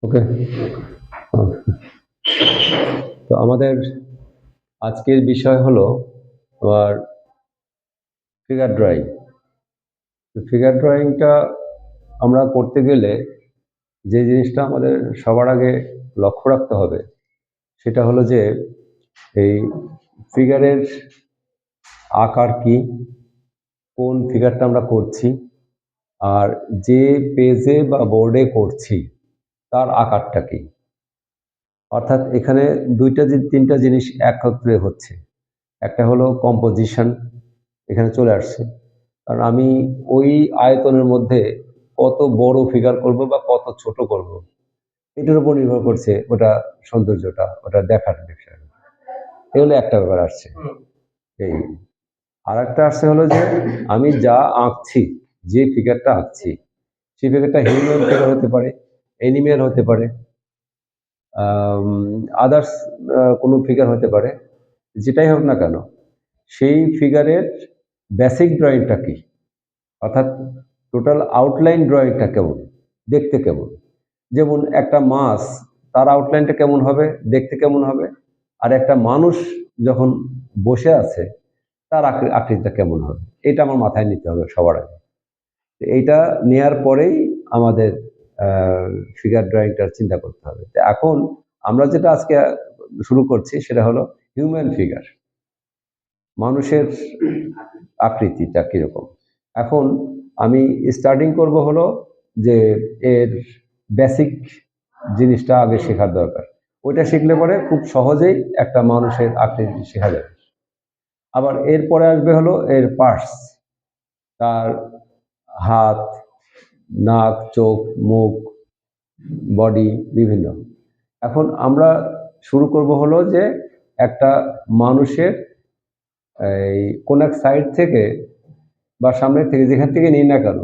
ওকে। তো আমাদের আজকের বিষয় হলো আবার ফিগার ড্রয়িং। ফিগার ড্রয়িংটা আমরা করতে গেলে যে জিনিসটা আমাদের সবার আগে লক্ষ্য রাখতে হবে সেটা হলো যে এই ফিগারের আকার কি, কোন ফিগারটা আমরা করছি, আর যে পেজে বা বোর্ডে করছি তার আকারটা কি। অর্থাৎ এখানে তিনটা জিনিস একত্রে হচ্ছে। একটা হলো কম্পোজিশন, এখানে চলে আসছে, কারণ আমি ওই আয়তনের মধ্যে কত বড় ফিগার করব বা কত ছোট করব এটার উপর নির্ভর করছে ওটা সৌন্দর্যটা, ওটা দেখার বিষয়। এগুলো একটা ব্যাপার আসছে। এই আর একটা আসছে হলো যে আমি যা আঁকছি, যে ফিগারটা আঁকছি সেই ফিগারটা হিউম্যান ফিগার হতে পারে, অ্যানিমেল হতে পারে, আদার্স কোনো ফিগার হতে পারে। যেটাই হোক না কেন, সেই ফিগারের বেসিক ড্রয়িংটা কি, অর্থাৎ টোটাল আউটলাইন ড্রয়িংটা কেমন, দেখতে কেমন। যেমন একটা মাছ, তার আউটলাইনটা কেমন হবে, দেখতে কেমন হবে, আর একটা মানুষ যখন বসে আছে তার আকৃতিটা কেমন হবে, এটা আমার মাথায় নিতে হবে সবার আগে। এইটা নেয়ার পরেই আমাদের ফিগার ড্রয়িংটার চিন্তা করতে হবে। তো এখন আমরা যেটা আজকে শুরু করছি সেটা হলো হিউম্যান ফিগার, মানুষের আকৃতিটা কিরকম। এখন আমি স্টার্টিং করব হলো যে এর বেসিক জিনিসটা আগে শেখার দরকার। ওইটা শিখলে পরে খুব সহজেই একটা মানুষের আকৃতি শেখা যাবে। আবার এরপরে আসবে হলো এর পার্টস, তার হাত, নাক, চোখ, মুখ, বডি বিভিন্ন। এখন আমরা শুরু করব হলো যে একটা মানুষের এই কোন এক সাইড থেকে বা সামনের থেকে যেখান থেকে নিই না কেন,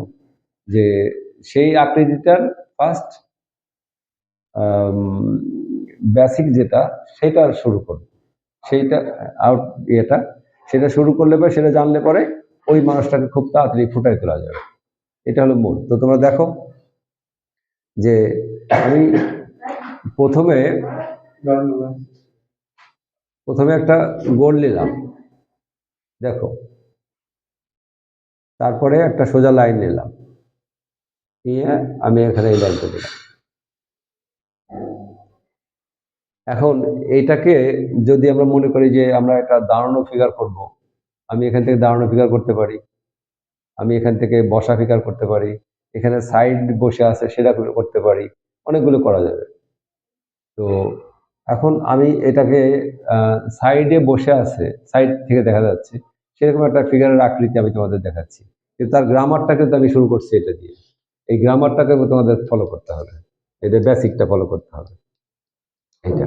যে সেই আকৃতিটার ফার্স্ট বেসিক যেটা সেটা শুরু করব। সেইটা আউট ইয়েটা সেটা শুরু করলে পরে, সেটা জানলে পরে ওই মানুষটাকে খুব তাড়াতাড়ি ফুটাই তোলা যাবে। এটা হলো মূল। তো তোমরা দেখো যে আমি প্রথমে প্রথমে একটা গোল নিলাম, দেখো, তারপরে একটা সোজা লাইন নিলাম, নিয়ে আমি এখানে এই লাইনটা দিলাম। এখন এইটাকে যদি আমরা মনে করি যে আমরা একটা দাঁড়ানো ফিগার করব, আমি এখান থেকে দাঁড়ানো ফিগার করতে পারি, আমি এখান থেকে বসা ফিগার করতে পারি, এখানে সাইড বসে আছে সেটা করতে পারি, অনেকগুলো করা যাবে। তো এখন আমি এটাকে সাইডে বসে আছে, সাইড থেকে দেখা যাচ্ছে সেরকম একটা ফিগারের আকৃতি আমি তোমাদের দেখাচ্ছি, কিন্তু তার গ্রামারটা কিন্তু আমি শুরু করছি এটা দিয়ে। এই গ্রামারটাকে তোমাদের ফলো করতে হবে, এটা বেসিকটা ফলো করতে হবে। এটা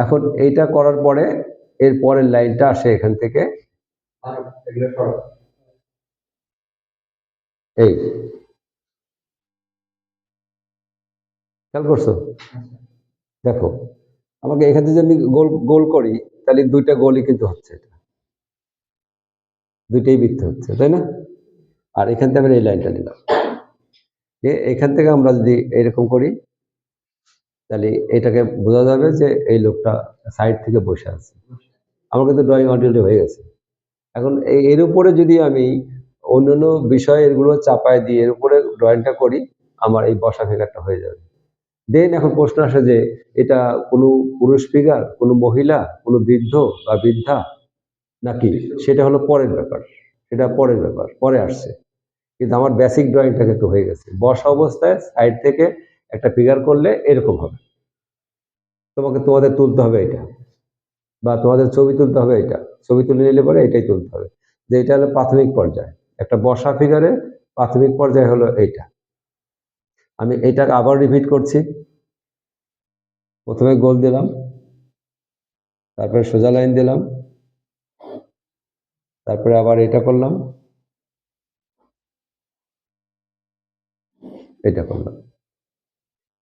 এখন এইটা করার পরে এর পরের লাইনটা আসে এখান থেকে, এই খেয়াল করছো? দেখো, আমাকে এখান থেকে যদি গোল গোল করি তাহলে দুইটা গোলই কিন্তু হচ্ছে, এটা দুইটাই বৃত্ত হচ্ছে, তাই না? আর এখান থেকে আমরা এই লাইনটা নিলাম, এখান থেকে আমরা যদি এরকম করি তাহলে এটাকে বোঝা যাবে যে এই লোকটা সাইড থেকে বসে আছে। আমার কিন্তু ড্রয়িং অলরেডি হয়ে গেছে। এখন এর উপরে যদি আমি অন্যান্য বিষয় এগুলো চাপায় দিয়ে এর উপরে ড্রয়িংটা করি, আমার এই বসা ফিগারটা হয়ে যাবে। দেন এখন প্রশ্ন আসে যে এটা কোনো পুরুষ ফিগার, কোনো মহিলা, কোনো বৃদ্ধ বা বৃদ্ধা নাকি, সেটা হলো পরের ব্যাপার, সেটা পরের ব্যাপার, পরে আসছে। কিন্তু আমার বেসিক ড্রয়িংটা কিন্তু হয়ে গেছে। বসা অবস্থায় সাইড থেকে একটা ফিগার করলে এরকম হবে, তোমাদের তুলতে হবে এটা, বা তোমাদের ছবি তুলতে হবে এটা, ছবি তুলে নিলে পরে এটাই তুলতে হবে। যে এটা হলো প্রাথমিক পর্যায়, একটা বসা ফিগারের প্রাথমিক পর্যায় হলো এইটা। আমি এটা আবার রিপিট করছি। প্রথমে গোল দিলাম, তারপরে সোজা লাইন দিলাম, তারপরে আবার এটা করলাম, এটা করলাম।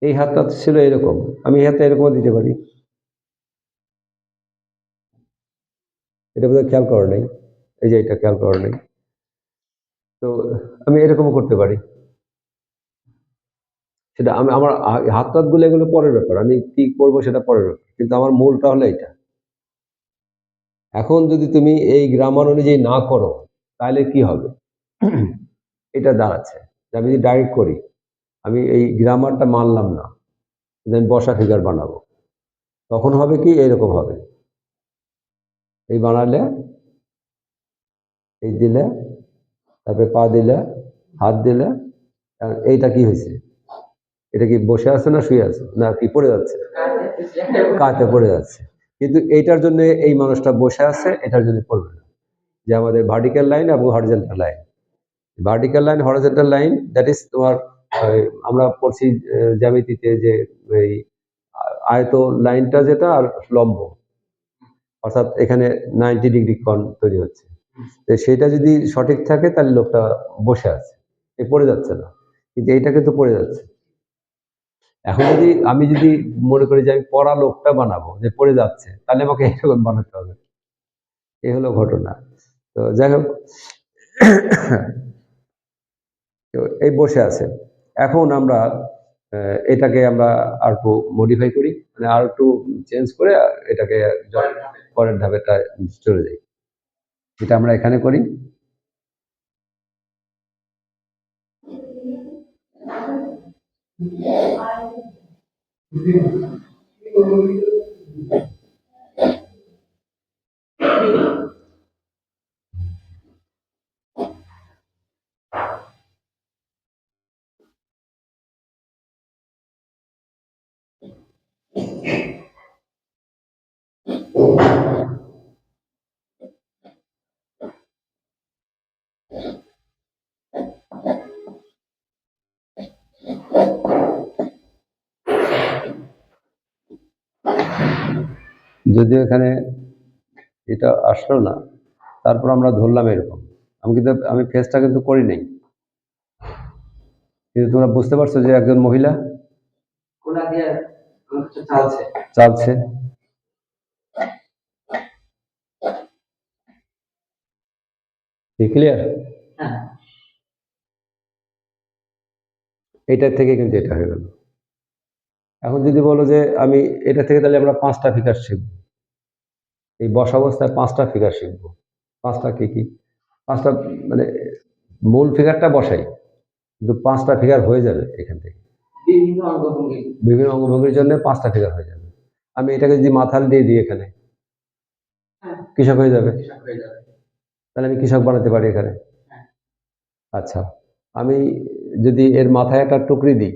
এই হাতটা ছিল এরকম, আমি এই হাতটা এরকমও দিতে পারি। এটা বোধহয় খেয়াল করো নাই, এই যে এটা খেয়াল করো নাই। তো আমি এরকমও করতে পারি। সেটা আমি আমার হাত টাত গুলো এগুলো পরের ব্যাপার, আমি কি করব সেটা পরের ব্যাপার, কিন্তু আমার মূলটা হলো এটা। এখন যদি তুমি এই গ্রামার অনুযায়ী না করো তাহলে কি হবে? এটা দাঁড়াচ্ছে যে আমি যদি ডাইরেক্ট করি, আমি এই গ্রামারটা মানলাম না, কিন্তু আমি বসা ফিগার বানাবো, তখন হবে কি এরকম হবে, এই বানালে, এই দিলে, তারপরে পা দিলে, হাত দিলে, এইটা কি হয়েছে? এটা কি বসে আছে না শুয়ে আছে না কি পড়ে যাচ্ছে? কাতে পড়ে যাচ্ছে। কিন্তু এইটার জন্য এই মানুষটা বসে আছে, এটার জন্য পড়বে না। যে আমাদের ভার্টিক্যাল লাইন এবং horizontal line, vertical line horizontal line that is তোমার আমরা পড়ছি জ্যামিতিতে যে এই আয়ত লাইনটা যেটা আর লম্ব, অর্থাৎ এখানে 90 ডিগ্রি কোণ তৈরি হচ্ছে। সেটা যদি সঠিক থাকে তাহলে লোকটা বসে আছে, এ পড়ে যাচ্ছে না, কিন্তু এইটা কিন্তু পড়ে যাচ্ছে। এখন যদি আমি যদি মনে করি যে আমি পড়া লোকটা বানাবো যে পড়ে যাচ্ছে, তাহলে আমাকে এরকম বানাতে হবে। এই হলো ঘটনা। তো যাই হোক, তো এই বসে আছে। এখন আমরা এটাকে আমরা আর একটু মডিফাই করি, মানে আর একটু চেঞ্জ করে এটাকে পরের ধাপেটা চলে যাই। এটা আমরা এখানে করি। যদিও এখানে এটা আসলো না, তারপর আমরা ধরলাম এরকম। আমি ফেসটা কিন্তু করি নাই, কিন্তু তোমরা বুঝতে পারছো যে একজন মহিলা চালছে। ক্লিয়ার? এইটার থেকে কিন্তু এটা হয়ে গেল। এখন যদি বলো যে আমি এটা থেকে তাহলে আমরা 5টা ফিগার শিখব, এই বসা অবস্থায় 5টা ফিগার শিখব। 5টা কি 5টা, মানে মূল ফিগারটা বসাই, কিন্তু 5টা ফিগার হয়ে যাবে এখান থেকে। বিভিন্ন অঙ্গভঙ্গির জন্য 5টা ফিগার হয়ে যাবে। আমি এটাকে যদি মাথাল দিয়ে দিই এখানে, কৃষক হয়ে যাবে, তাহলে আমি কৃষক বানাতে পারি এখানে। আচ্ছা, আমি যদি এর মাথায় একটা টুকরি দিই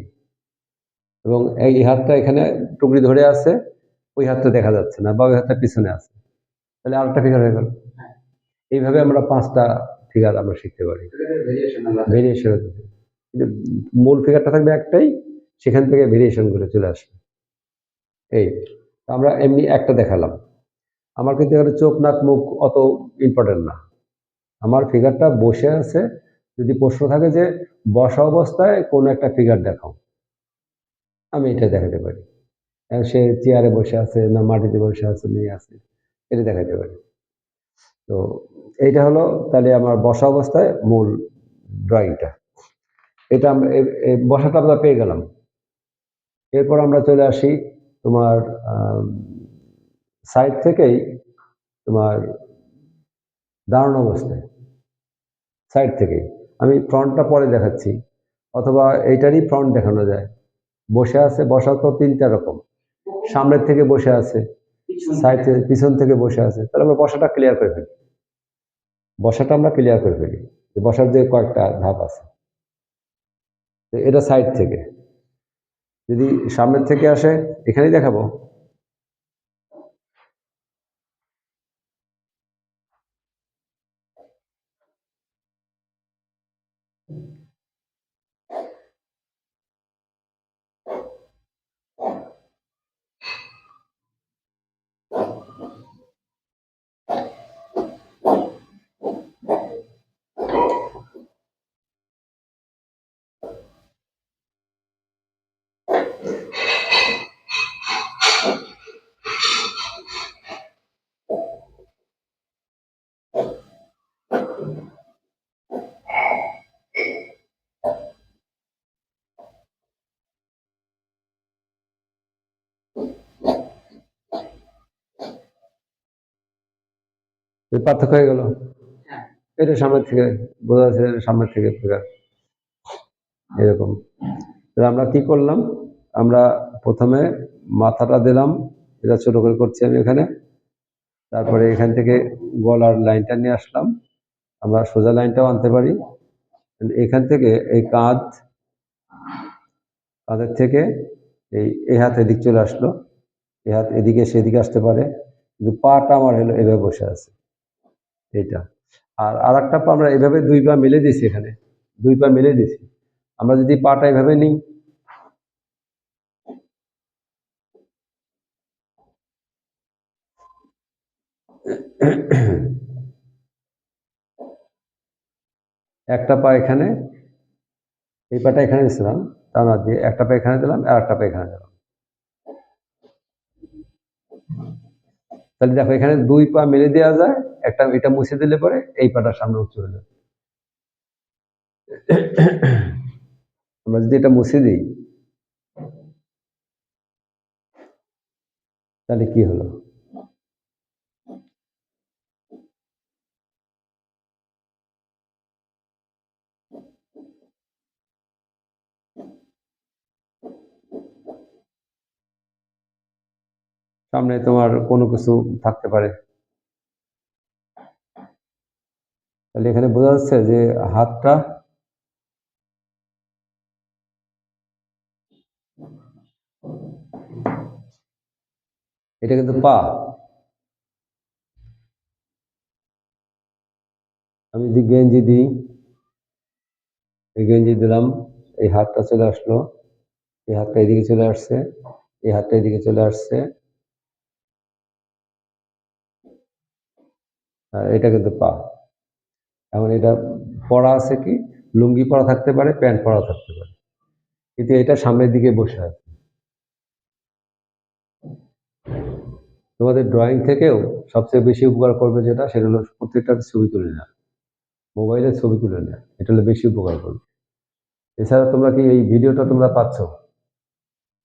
এবং এই হাতটা এখানে টুকরি ধরে আছে, ওই হাতটা দেখা যাচ্ছে না, বা ওই হাতটা পিছনে আছে, তাহলে আরেকটা ফিগার হয়ে গেল। এইভাবে আমরা 5টা ফিগার আমরা শিখতে পারি, ভেরিয়েশন হতে। কিন্তু মূল ফিগারটা থাকবে একটাই, সেখান থেকে ভেরিয়েশন করে চলে আসবে। এই আমরা এমনি একটা দেখালাম, আমার কিন্তু এখানে চোখ নাক মুখ অত ইম্পর্টেন্ট না, আমার ফিগারটা বসে আছে। যদি প্রশ্ন থাকে যে বসা অবস্থায় কোন একটা ফিগার দেখাও, আমি এটা দেখাতে পারি। সে চেয়ারে বসে আছে না মাটিতে বসে আছে নিয়ে আছে, এটা দেখাতে পারি। তো এইটা হলো তাহলে আমার বসা অবস্থায় মূল ড্রয়িংটা। এটা আমরা বসাটা আমরা পেয়ে গেলাম। এরপর আমরা চলে আসি তোমার সাইড থেকেই তোমার দাঁড়ানো অবস্থায়, সাইড থেকেই আমি ফ্রন্টটা পরে দেখাচ্ছি, অথবা এইটারই ফ্রন্ট দেখানো যায়। বসে আছে, বসা তো 3টা রকম, সামনের থেকে বসে আছে, সাইড থেকে, পিছন থেকে বসে আছে। তাহলে আমরা বসাটা ক্লিয়ার করে ফেলি, বসাটা আমরা ক্লিয়ার করে ফেলি যে বসার যে কয়েকটা ধাপ আছে। এটা সাইড থেকে, যদি সামনের থেকে আসে এখানেই দেখাবো। পার্থক্য হয়ে গেল। এটা সামনের থেকে বোঝা যাচ্ছে, সামনের থেকে ফিগার এরকম। আমরা কি করলাম, আমরা প্রথমে মাথাটা দিলাম, এটা ছোট করে করছি আমি এখানে। তারপরে এখান থেকে গলার লাইনটা নিয়ে আসলাম, আমরা সোজা লাইনটাও আনতে পারি। এখান থেকে এই কাঁধের থেকে এই হাত এদিক চলে আসলো, এই হাত এদিকে সেদিকে আসতে পারে, কিন্তু পাটা আমার হলো এভাবে বসে আছে এইটা। আর একটা পা আমরা এভাবে 2 পা মিলে দিছি, এখানে 2 পা মিলে দিছি। আমরা যদি পাটা এভাবে নিই, একটা পা এখানে, এই পাটা এখানে দিছিলাম, তা না দিয়ে একটা পা এখানে দিলাম আর একটা পা এখানে দিলাম। তাহলে দেখো এখানে 2 পা মেলে দেওয়া যায়, একটা এটা মুছে দিলে পরে এই পাটার সামনে উঁচু হয়ে যাবে। আমরা যদি এটা মুছে দিই তাহলে কি হলো, সামনে তোমার কোনো কিছু থাকতে পারে। তাহলে এখানে বোঝা যাচ্ছে যে হাতটা এটা কিন্তু পা। আমি যদি গেঞ্জি দিই, এই গেঞ্জি দিলাম, এই হাতটা চলে আসলো, এই হাতটা এদিকে চলে আসছে, এই হাতটা এদিকে চলে আসছে, আর এটা কিন্তু পা। এখন এটা পরা আছে কি, লুঙ্গি পরা থাকতে পারে, প্যান্ট পরা থাকতে পারে, কিন্তু এটা সামনের দিকে বসে আছে। তোমাদের ড্রয়িং থেকেও সবচেয়ে বেশি উপকার করবে যেটা, সেটা হলো প্রত্যেকটা ছবি তুলে নেওয়া, মোবাইলের ছবি তুলে নেওয়া, এটা হলো বেশি উপকার করবে। এছাড়া তোমরা কি এই ভিডিওটা তোমরা পাচ্ছ?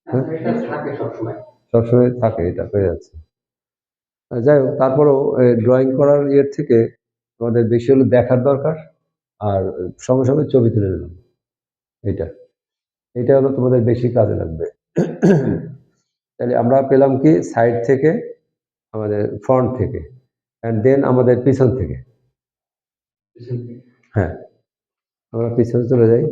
হ্যাঁ, সবসময় থাকে, এটা পেয়ে যাচ্ছে। যাই হোক, তারপরেও ড্রয়িং করার ইয়ের থেকে তোমাদের বেশি হলো দেখার দরকার, আর সঙ্গে সঙ্গে ছবি তুলে নিলাম, এটা এটা হলো তোমাদের বেশি কাজে লাগবে। তাহলে আমরা পেলাম কি, সাইড থেকে, আমাদের ফ্রন্ট থেকে, অ্যান্ড দেন আমাদের পিছন থেকে। হ্যাঁ, আমরা পিছনে চলে যাই।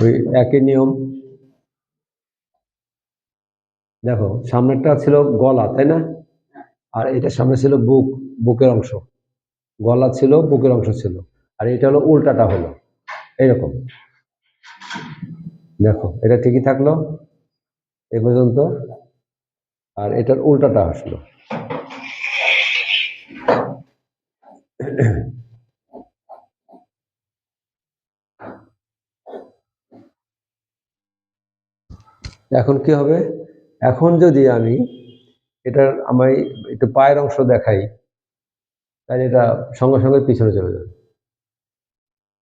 ওই একই নিয়ম। দেখো সামনেরটা ছিল গলা, তাই না? আর এটা সামনে ছিল বুক, বুকের অংশ। গলা ছিল, বুকের অংশ ছিল, আর এটা হলো উল্টাটা হলো এরকম। দেখো এটা ঠিকই থাকলো এ পর্যন্ত, আর এটার উল্টাটা আসলো। এখন কি হবে, এখন যদি আমি এটার আমি একটু পায়ের অংশ দেখাই, তাহলে এটা সঙ্গে সঙ্গে পিছনে চলে যাবে।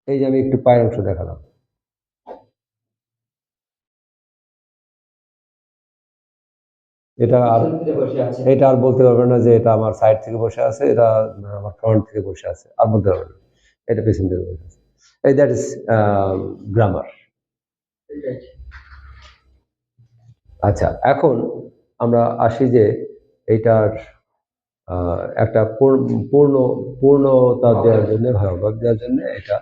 এই যে আমি একটু পায়ের অংশ দেখালাম, এটা আর এটা আর বলতে পারবে না যে এটা আমার সাইড থেকে বসে আছে, এটা আমার ফ্রন্ট থেকে বসে আছে, আর বলতে পারবে না এটা পেছন থেকে বসে আছে। এই দ্যাট ইজ গ্রামার। আচ্ছা, এখন আমরা আসি যে এইটার একটা পূর্ণতা দেওয়ার জন্য, ভাব দেওয়ার জন্য এটা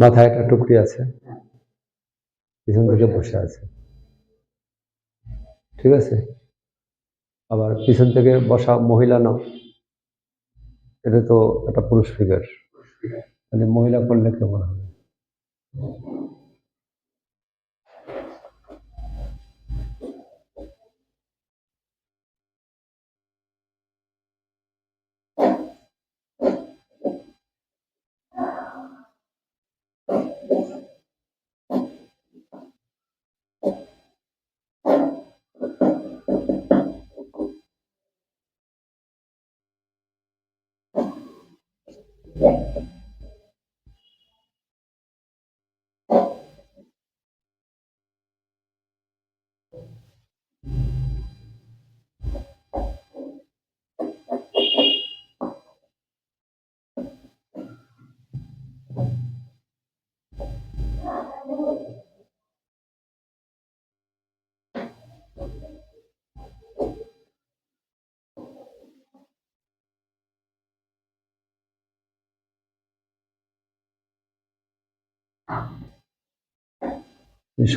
মাথায় একটা টুকরি আছে, পিছন থেকে বসে আছে, ঠিক আছে। আবার পিছন থেকে বসা মহিলা নাও, এটা তো একটা পুরুষ ফিগার, তাহলে মহিলা করলে কেমন হবে?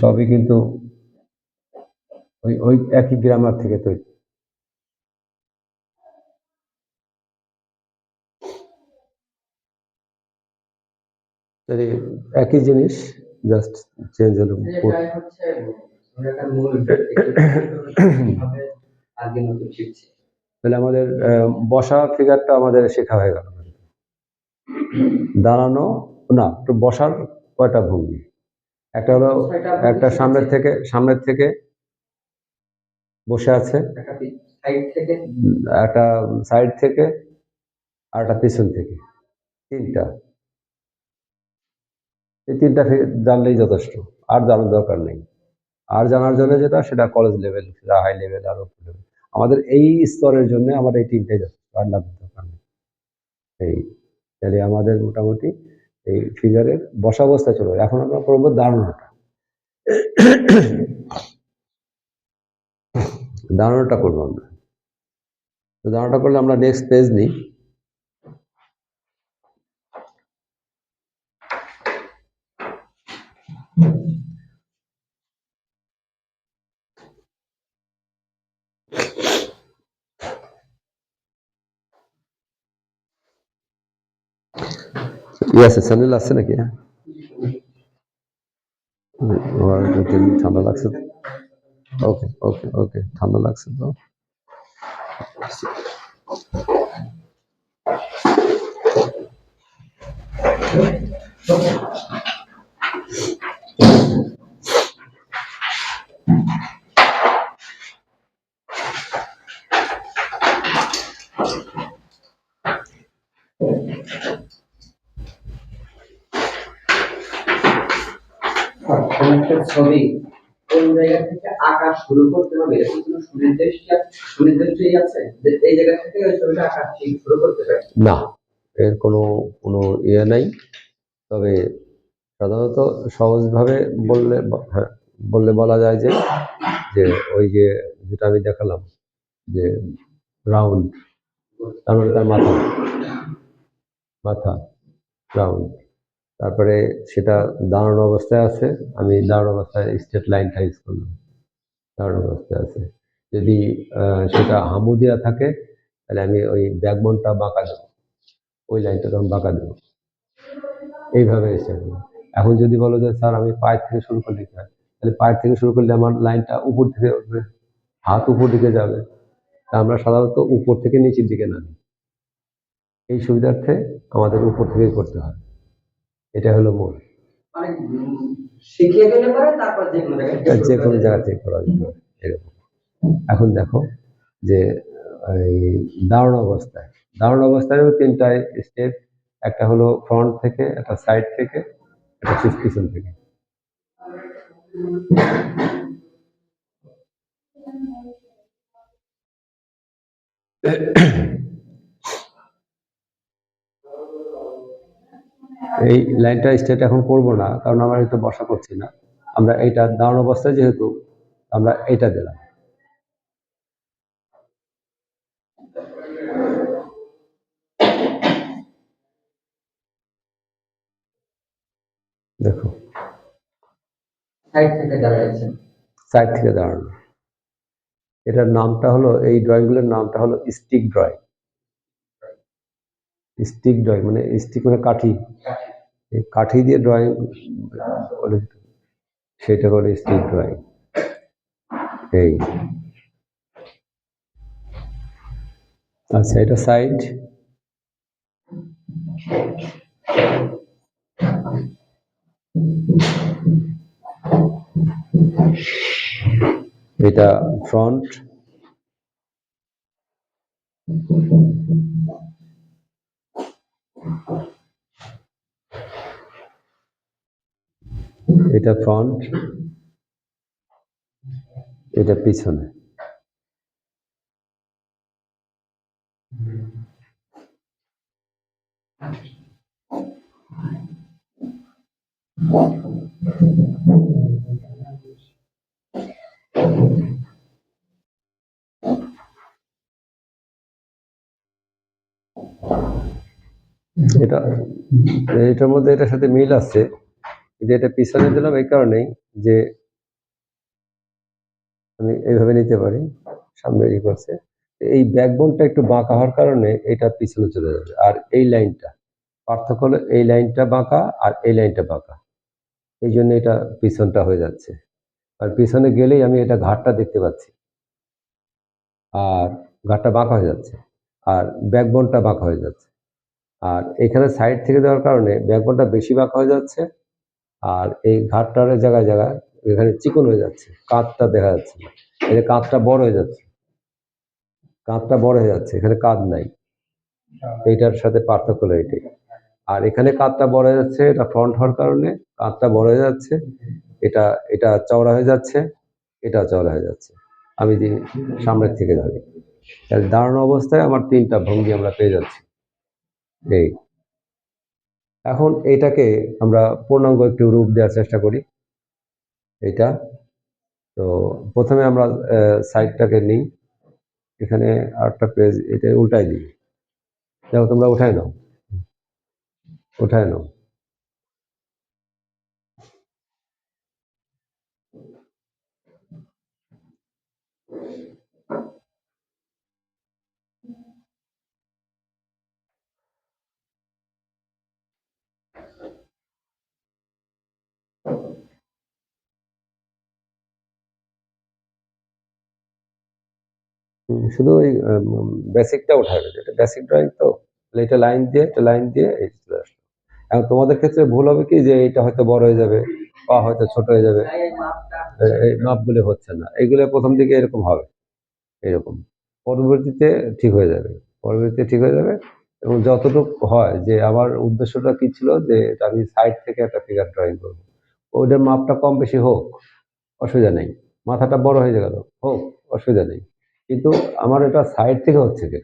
সবই কিন্তু ওই ওই একই গ্রামার থেকে তৈরি। তাহলে একই জিনিস, জাস্ট চেঞ্জ হলো। তাহলে আমাদের বসা ফিগারটা আমাদের শেখা হয়ে গেল। দাঁড়ানো না, তো বসার কয়টা ভঙ্গি? একটা হলো একটা সামনের থেকে বসে আছে, একটা সাইড থেকে, আর একটা পিছন থেকে, তিনটা। এই তিনটা জানলেই যথেষ্ট, আর জানার দরকার নেই। আর জানার জন্য যেটা, সেটা কলেজ লেভেল, সেটা হাই লেভেল, আর উপর লেভেল। আমাদের এই স্তরের জন্য আমার এই তিনটাই যথেষ্ট, আর লাভ দরকার নেই। এই তাহলে আমাদের মোটামুটি এই ফিগারের বসা অবস্থায় চলে। এখন আমরা করবো দাঁড়ানোটা। দাঁড়ানোটা করবো আমরা। তো দাঁড়ানোটা করলে আমরা নেক্সট পেজ নিই। আছে চ্যানেল আছে নাকি? ঠান্ডা লাগছে। ওকে ওকে ওকে, ঠান্ডা লাগছে তো। ছবি কোন জায়গা থেকে আঁকা শুরু করতে হবে, এরকম কোনো সুনির্দিষ্টই আছে যে এই জায়গা থেকে ওই ছবিটা আঁকা শুরু করতে হবে? না, এর কোনো কোনো ইয়ে নাই। তবে সাধারণত সহজভাবে বললে, হ্যাঁ, বলা যায় যে যে ওই যে যেটা আমি দেখালাম, যে রাউন্ড, তার মানে তার মাথা মাথা রাউন্ড। তারপরে সেটা দাঁড়ানো অবস্থায় আছে, আমি দাঁড়ানো অবস্থায় স্ট্রেট লাইনটা ইউজ করলাম, দাঁড়ানো অবস্থায় আছে। যদি সেটা হামু দেওয়া থাকে, তাহলে আমি ওই ব্যাকবোনটা বাঁকা দেবো, ওই লাইনটা তখন বাঁকা দেবো, এইভাবে এসে। এখন যদি বলো যে স্যার আমি পায়ের থেকে শুরু করলে কি হয়, তাহলে পায়ের থেকে শুরু করলে আমার লাইনটা উপর থেকে উঠবে, হাত উপর দিকে যাবে। তা আমরা সাধারণত উপর থেকে নিচের দিকে নামি, এই সুবিধার্থে আমাদের উপর থেকেই করতে হয়। এটা হলো মূল। মানে শিখিয়ে গেলে পরে তারপর যে কোনো জায়গা থেকে করা যেতে পারে এরকম। এখন দেখো যে এই দাঁড়ানো অবস্থায় তিনটা স্টেপ একটা হলো ফ্রন্ট থেকে, একটা সাইড থেকে, একটা পিছন থেকে। এই লাইনটা স্ট্রেট এখন করব না, কারণ আমরা এটা বসা করছি না। আমরা এইটা দাঁড়ানো অবস্থায় যেহেতু, আমরা এটা দিলাম। দেখো, সাইড থেকে দাঁড়াইছে। সাইড থেকে দাঁড়ানো। এটার নামটা হলো, এই ড্রয়িংগুলোর নামটা হলো স্টিক ড্রয়িং। স্টিক ড্রয়িং মানে স্টিক মানে কাঠি, এই কাঠি দিয়ে ড্রয়িং বলে, সেটা বলে স্টিক ড্রয়িং। এই আচ্ছা, এটা সাইড, এটা ফ্রন্ট, এটা ফ্রন্ট, এটা পিছনে। এটা, এটার মধ্যে এটার সাথে মিল আছে, যে এটা পিছনে দিলাম এই কারণেই যে আমি এইভাবে নিতে পারি, সামনে ই করছে, এই ব্যাকবোনটা একটু বাঁকা হওয়ার কারণে এটা পিছনে চলে যাবে। আর এই লাইনটা পার্থক্য হলো, এই লাইনটা বাঁকা আর এই লাইনটা বাঁকা, এই জন্য এটা পিছনটা হয়ে যাচ্ছে। আর পিছনে গেলেই আমি এটা ঘাটটা দেখতে পাচ্ছি, আর ঘাটটা বাঁকা হয়ে যাচ্ছে, আর ব্যাকবোনটা বাঁকা হয়ে যাচ্ছে। আর এখানে সাইড থেকে দেওয়ার কারণে ব্যাকবোনটা বেশি বাঁকা হয়ে যাচ্ছে, আর এই ঘাটটার জায়গায় জায়গায় এখানে চিকন হয়ে যাচ্ছে, কাঁধটা দেখা যাচ্ছে না। এই যে কাঁধটা বড় হয়ে যাচ্ছে, কাঁধটা বড় হয়ে যাচ্ছে, এখানে কাঁধ নাই। এইটার সাথে পার্থক্য হলো এটাই। আর এখানে কাঁধটা বড় হয়ে যাচ্ছে, এটা ফ্রন্ট হওয়ার কারণে কাঁধটা বড় হয়ে যাচ্ছে, এটা এটা চওড়া হয়ে যাচ্ছে, এটা চওড়া হয়ে যাচ্ছে। আমি যে সামনের থেকে ধরি, তাহলে দাঁড়ানো অবস্থায় আমার তিনটা ভঙ্গি আমরা পেয়ে যাচ্ছি। এই এখন এটাকে আমরা পূর্ণাঙ্গ একটু রূপ দেওয়ার চেষ্টা করি। এটা তো প্রথমে আমরা সাইডটাকে নিই, এখানে আরেকটা পেজ, এটা উল্টাই দিই। দেখো, তোমরা উঠায় নাও, উঠায় নাও। শুধু ওই বেসিকটা উঠাবে, এটা বেসিক ড্রয়িং তো, তাহলে এটা লাইন দিয়ে, এটা লাইন দিয়ে এই চলে আসলো। এখন তোমাদের ক্ষেত্রে ভুল হবে কি, যে এটা হয়তো বড় হয়ে যাবে বা হয়তো ছোট হয়ে যাবে, এই মাপগুলো হচ্ছে না, এইগুলো প্রথম দিকে এরকম হবে, এরকম। পরবর্তীতে ঠিক হয়ে যাবে, পরবর্তীতে ঠিক হয়ে যাবে। এবং যতটুকু হয়, যে আমার উদ্দেশ্যটা কি ছিল, যে এটা আমি সাইড থেকে একটা ফিগার ড্রয়িং করবো, ওইটার মাপটা কম বেশি হোক, অসুবিধা নেই। মাথাটা বড় হয়ে গেল হোক, অসুবিধা নেই। কিন্তু আমার এটা সাইড থেকে হচ্ছে কি,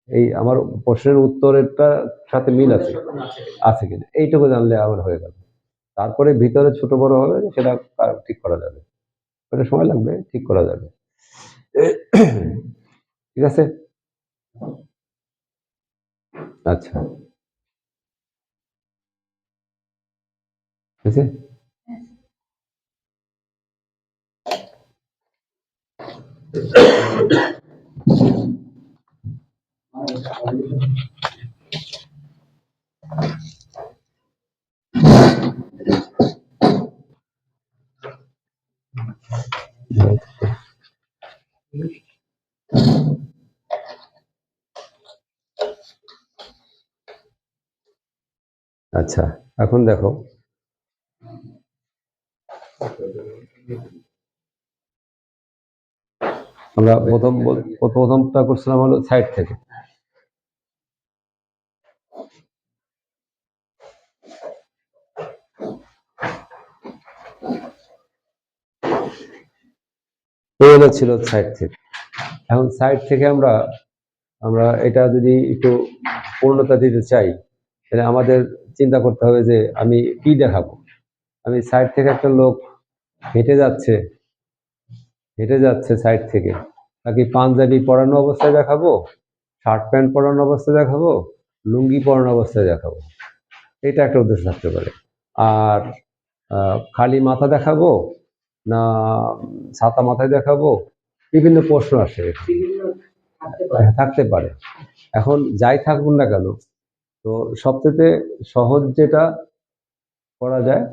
এই আমার প্রশ্নের উত্তরেরটা সাথে মিল আছে, আছে কিনা, এইটুকু জানলে আমার হয়ে গেল। তারপরে ভিতরে ছোট বড় হবে, সেটা ঠিক করা যাবে, ওটা সময় লাগবে, ঠিক করা যাবে। ঠিক আছে, আচ্ছা, ঠিক আছে। আচ্ছা, এখন দেখো, আমরা প্রথমটা করছিলাম হলো সাইড থেকে, এই হলো ছিল সাইড থেকে। এখন সাইড থেকে আমরা আমরা এটা যদি একটু পূর্ণতা দিতে চাই, তাহলে আমাদের চিন্তা করতে হবে যে আমি কি দেখাবো। আমি সাইড থেকে একটা লোক হেঁটে যাচ্ছে হেঁটে যাচ্ছে সাইড থেকে, তাকে পাঞ্জাবি পরানো অবস্থায় দেখাবো, শার্ট প্যান্ট পরানো অবস্থায় দেখাবো, লুঙ্গি পরানো অবস্থায় দেখাবো, এটা একটা উদ্দেশ্য থাকতে পারে। আর খালি মাথা দেখাবো না ছাতা মাথায় দেখাবো, বিভিন্ন প্রশ্ন আসে এখানে। বিভিন্ন থাকতে পারে। থাকতে পারে। এখন যাই থাকুন না কেন, তো সবচেয়ে সহজ যেটা করা যায়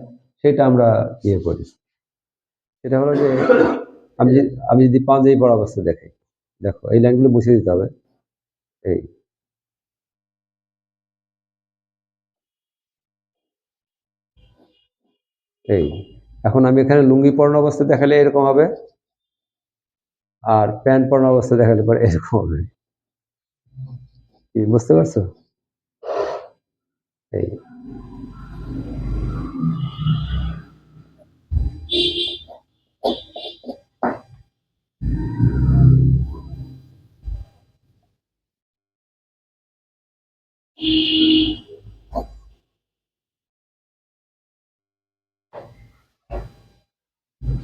সেটা আমরা ইয়ে করি। সেটা হলো যে আমি যদি পাঞ্জাবি পরা অবস্থায় দেখাই, দেখো এই লাইনগুলো মুছে দিতে হবে। এই এই এখন আমি এখানে লুঙ্গি পরানো অবস্থায় দেখালে এরকম হবে, আর প্যান্ট পরানো অবস্থায় দেখালে পরে এরকম হবে। কি বুঝতে পারছো? এই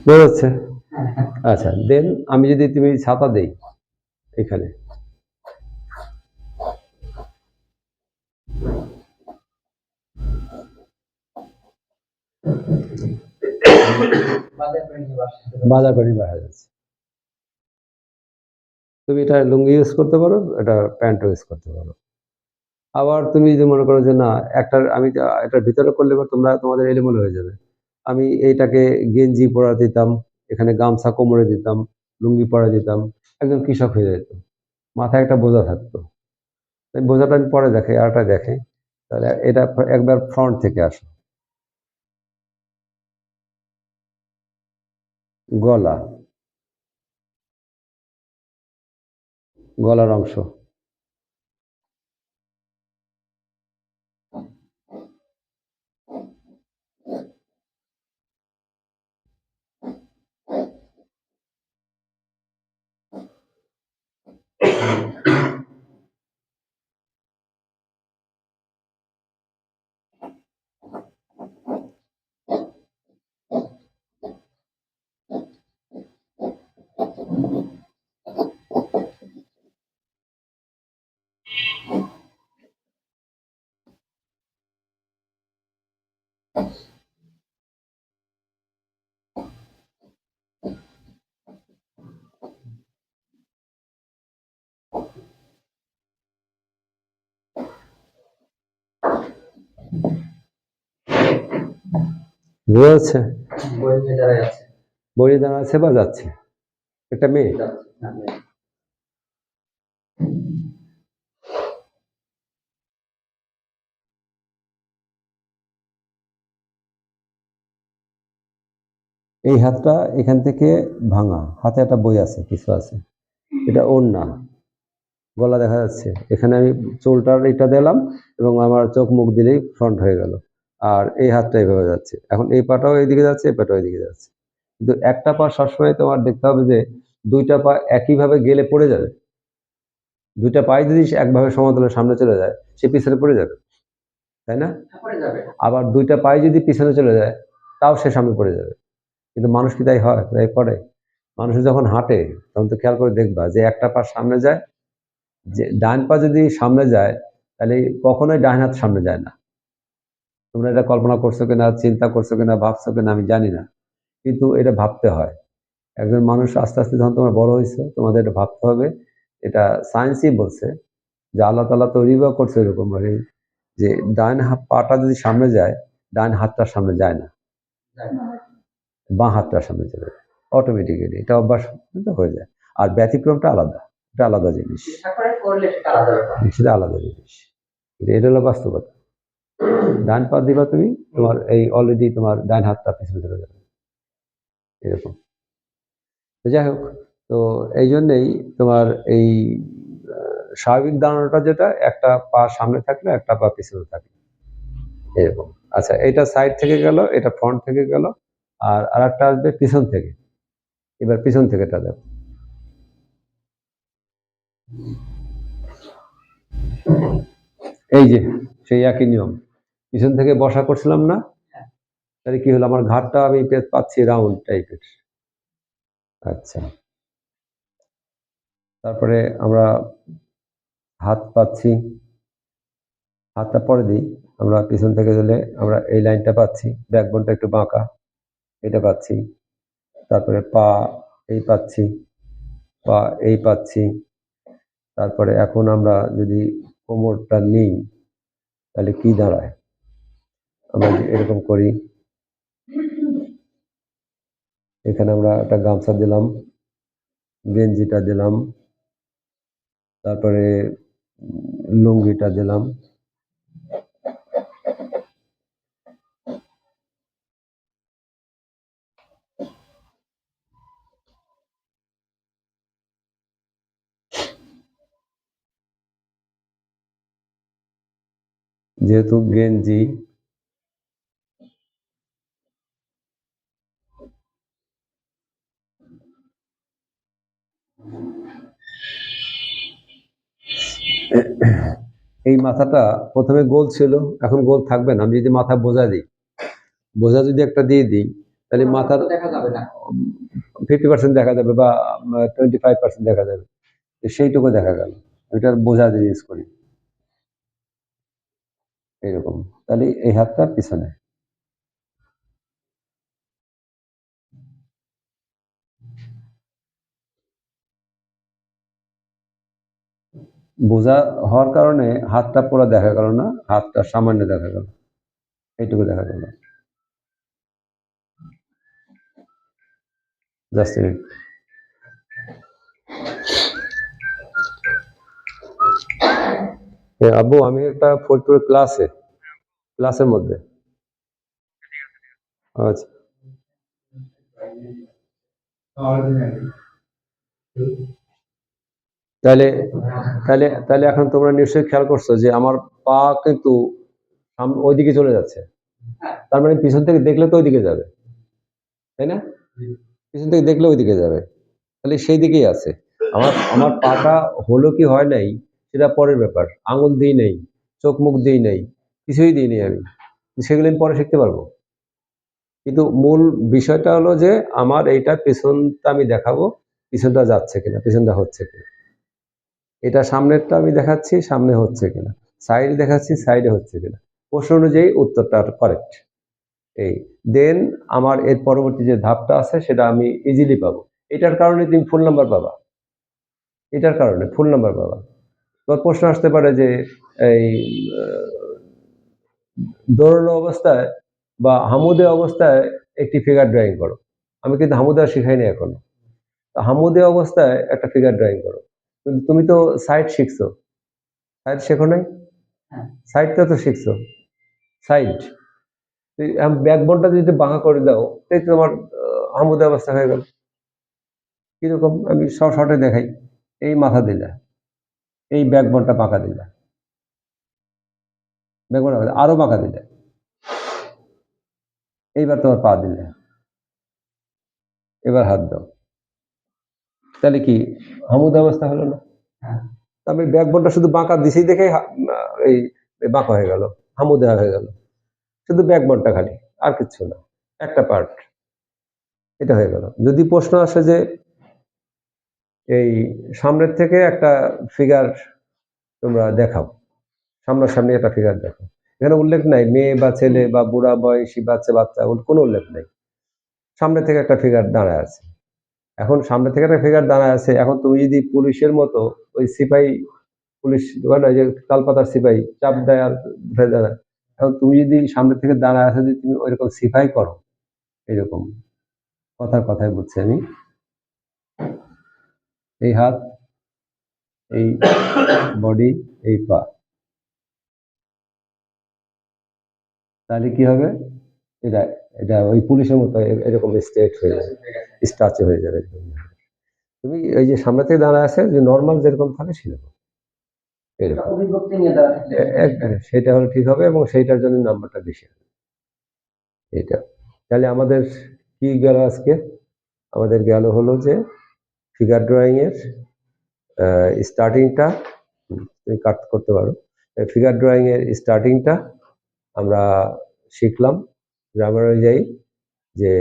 বোঝা যাচ্ছে? আচ্ছা, দেন আমি যদি তুমি ছাতা দেই এখানে, বাজার করে নিয়ে বাসা যাচ্ছে, তুমি এটা লুঙ্গি ইউজ করতে পারো, এটা প্যান্টও ইউজ করতে পারো। আবার তুমি যদি মনে করো যে না, আমি এটার ভিতরে করলে তোমরা তোমাদের এলোমেলো হয়ে যাবে, আমি এইটাকে গেঞ্জি পরা দিতাম, এখানে গামছা কোমরে দিতাম, লুঙ্গি পরা দিতাম, একজন কৃষক হয়ে যেত, মাথায় একটা বোঝা থাকতো। এই বোঝাটা আমি পরে দেখে আরটা দেখে। তাহলে এটা একবার ফ্রন্ট থেকে আসো। গলা, গলার অংশ, বোঝা যাচ্ছে? বই নিয়ে দাঁড়ায় আছে। বইয়ে দাঁড়া আছে বা যাচ্ছে একটা মেয়ে। যাচ্ছে, হ্যাঁ, মেয়ে। এই হাতটা এখান থেকে ভাঙা, হাতে একটা বই আছে, কিছু আছে, এটা ওড়না, গলা দেখা যাচ্ছে, এখানে আমি চুলটার এটা দিলাম এবং আমার চোখ মুখ দিলেই ফ্রন্ট হয়ে গেল। আর এই হাতটা এইভাবে যাচ্ছে, এখন এই পাটাও এইদিকে যাচ্ছে, এই পাটাও এইদিকে যাচ্ছে। কিন্তু একটা পা সবসময় তোমার দেখতে হবে যে দুইটা পা একইভাবে গেলে পড়ে যাবে। দুইটা পায়ে যদি একভাবে সমতলের সামনে চলে যায়, সে পিছনে পড়ে যাবে, তাই না? পড়ে যাবে। আবার দুইটা পায়ে যদি পিছনে চলে যায়, তাও সে সামনে পড়ে যাবে। কিন্তু মানুষ কি তাই হয়? তাই পড়ে? মানুষ যখন হাঁটে তখন তো খেয়াল করে দেখবা যে একটা পা সামনে যায়, যে ডান পা যদি সামনে যায় তাহলে কখনোই ডান হাত সামনে যায় না। তোমরা এটা কল্পনা করছো কিনা, চিন্তা করছো কিনা, ভাবছো কিনা আমি জানি না, কিন্তু এটা ভাবতে হয়। একজন মানুষ আস্তে আস্তে যখন তোমরা বড় হয়েছো, তোমাদের এটা ভাবতে হবে। এটা সায়েন্সই বলছে যে আল্লাহ তাআলা তৈরি বা করছে এরকম ভাবে যে ডান পাটা যদি সামনে যায়, ডান হাতটা সামনে যায় না, বাঁ হাতটা সামনে চলে যায় অটোমেটিক্যালি। এটা অভ্যাস হয়ে যায়। আর ব্যতিক্রমটা আলাদা, এটা আলাদা জিনিস, করলে সেটা আলাদা ব্যাপার। সেটা আলাদা জিনিস। কিন্তু এটা হলো বাস্তবতা। ডান পা দিবা তুমি, তোমার এই অলরেডি তোমার ডান হাতটা পিছনে চলে যাবে, এরকম। তো যাই হোক, তো এই জন্যেই তোমার এই স্বাভাবিক দাঁড়ানোটা যেটা, একটা পা সামনে থাকলে একটা পা পিছনে থাকে, এরকম। আচ্ছা, এটা সাইড থেকে গেল, এটা ফ্রন্ট থেকে গেল, আর আরেকটা আসবে পিছন থেকে। এবার পিছন থেকেটা দেখো। এই যে সেই একই নিয়ম, পিছন থেকে বসা করছিলাম না, তাহলে কি হলো, আমার ঘাটটা আমি পাচ্ছি রাউন্ড টাইপের। আচ্ছা, তারপরে আমরা হাত পাচ্ছি, হাতটা পরে দিই, আমরা পিছন থেকে গেলে আমরা এই লাইনটা পাচ্ছি, ব্যাকবোনটা একটু বাঁকা, এটা পাচ্ছি। তারপরে পা এই পাচ্ছি, পা এই পাচ্ছি। তারপরে এখন আমরা যদি কোমরটা নিই তাহলে কি দাঁড়ায়, আমরা যদি এরকম করি, এখানে আমরা একটা গামছা দিলাম, গেঞ্জিটা দিলাম, তারপরে লুঙ্গিটা দিলাম, যেহেতু গেঞ্জি, এই মাথাটা প্রথমে গোল ছিল, এখন গোল থাকবে না। আমি যদি মাথা বোঝা দিই, বোঝা যদি একটা দিয়ে দিই, তাহলে মাথার দেখা যাবে না। 50% দেখা যাবে বা 25% দেখা যাবে, সেইটুকু দেখা গেল। ওইটার বোঝা যদি ইউজ করি এইরকম, তাহলে এই হাতটা পিছনে। বোঝা হওয়ার কারণে হাতটা পুরো দেখা গেল না, হাতটা সামান্য দেখা গেল, এইটুকু দেখা গেল। Just minute. আব্বু, আমি একটা ফরিদপুরের ক্লাসের মধ্যে। আচ্ছা, তাহলে তাহলে তাহলে এখন তোমরা নিশ্চয়ই খেয়াল করছো যে আমার পা কিন্তু ওইদিকে চলে যাচ্ছে, তার মানে পিছন থেকে দেখলে তো ওইদিকে যাবে, তাই না? পিছন থেকে দেখলে ওইদিকে যাবে, তাহলে সেই দিকেই আছে। আমার আমার পাটা হলো কি হয় নাই সেটা পরের ব্যাপার, আঙুল দিই নেই, চোখ মুখ দিই নেই, কিছুই দিই নেই আমি, সেগুলো আমি পরে শিখতে পারবো। কিন্তু মূল বিষয়টা হলো যে আমার এইটা পিছনটা আমি দেখাবো, পিছনটা যাচ্ছে কিনা, পিছনটা হচ্ছে কিনা। এটা সামনেরটা আমি দেখাচ্ছি, সামনে হচ্ছে কিনা, সাইড দেখাচ্ছি, সাইডে হচ্ছে কিনা। প্রশ্ন অনুযায়ী উত্তরটা কারেক্ট। এই দেন আমার এর পরবর্তী যে ধাপটা আছে সেটা আমি ইজিলি পাবো। এটার কারণে তুমি ফুল নাম্বার পাবা, এটার কারণে ফুল নাম্বার পাবা। তোমার প্রশ্ন আসতে পারে যে এই দৌড়ানো অবস্থায় বা হামুদে অবস্থায় একটি ফিগার ড্রয়িং করো। আমি কিন্তু হামুদা শিখাইনি এখনো। হামুদে অবস্থায় একটা ফিগার ড্রয়িং করো। কিন্তু তুমি তো সাইড শিখছো, সাইড শেখো নাই? সাইডটা তো শিখছো, সাইড। ব্যাকবোনটা যদি বাঁকা করে দাও তাই তোমার হামুদে অবস্থা হয়ে গেল। কিরকম আমি শর্টে দেখাই, এই মাথা দিলা, এই ব্যাকবোনটা বাঁকা দিলা, ব্যাকবোন আরো বাঁকা দিলে, এইবার তোমার পা দিলে, এবার হাত দাও, তাহলে কি হামুদ অবস্থা হলো না? আমি ব্যাকবোনটা শুধু বাঁকা দিছি দেখে এই বাঁকা হয়ে গেল, হামুদা হয়ে গেল, শুধু ব্যাকবোনটা খালি, আর কিচ্ছু না, একটা পার্ট, এটা হয়ে গেল। যদি প্রশ্ন আসে যে এই সামনের থেকে একটা ফিগার তোমরা দেখাও, সামনাসামনি একটা ফিগার দেখো, এখানে উল্লেখ নাই মেয়ে বা ছেলে বা বুড়া বয়সী বাচ্চা বাচ্চা, কোনো উল্লেখ নেই। সামনে থেকে একটা ফিগার দাঁড়ায় আছে, এখন সামনে থেকে একটা ফিগার দাঁড়ায় আছে, এখন তুমি যদি পুলিশের মতো ওই সিপাহী, পুলিশ না যে তালপাতার সিপাহী চাপ দেয় আর উঠে দাঁড়ায়, এখন তুমি যদি সামনে থেকে দাঁড়ায় আছে, যদি তুমি ওইরকম সিপাহী করো, এরকম কথার কথাই বলছি আমি, এই হাত, এই বডি, এই পা, তাহলে কি হবে, এটা এটা ওই পুলিশের মতো এরকম স্ট্রেট হয়ে যাবে, স্ট্যাচু হয়ে যাবে। তুমি এই যে সামনে থেকে দাঁড়ায় আছে যে নর্মাল যেরকম থাকে সেরকম, এরকম সেটা হলে ঠিক হবে, এবং সেইটার জন্য নাম্বারটা বেশি হবে। এটা তাহলে আমাদের কি গেল আজকে, আমাদের গেল হলো যে ফিগার ড্রয়িংয়ের স্টার্টিংটা তুমি কাট করতে পারো। ফিগার ড্রয়িংয়ের স্টার্টিংটা আমরা শিখলাম গ্রামার অনুযায়ী, যে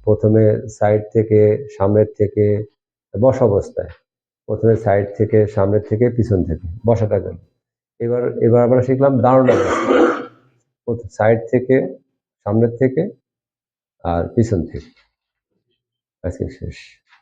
প্রথমে সাইড থেকে, সামনের থেকে, বসা অবস্থায় প্রথমে সাইড থেকে, সামনের থেকে, পিছন থেকে, বসাটা গেল। এবার আমরা শিখলাম দাঁড়ানো অবস্থা, সাইড থেকে, সামনের থেকে আর পিছন থেকে। আজকে শেষ।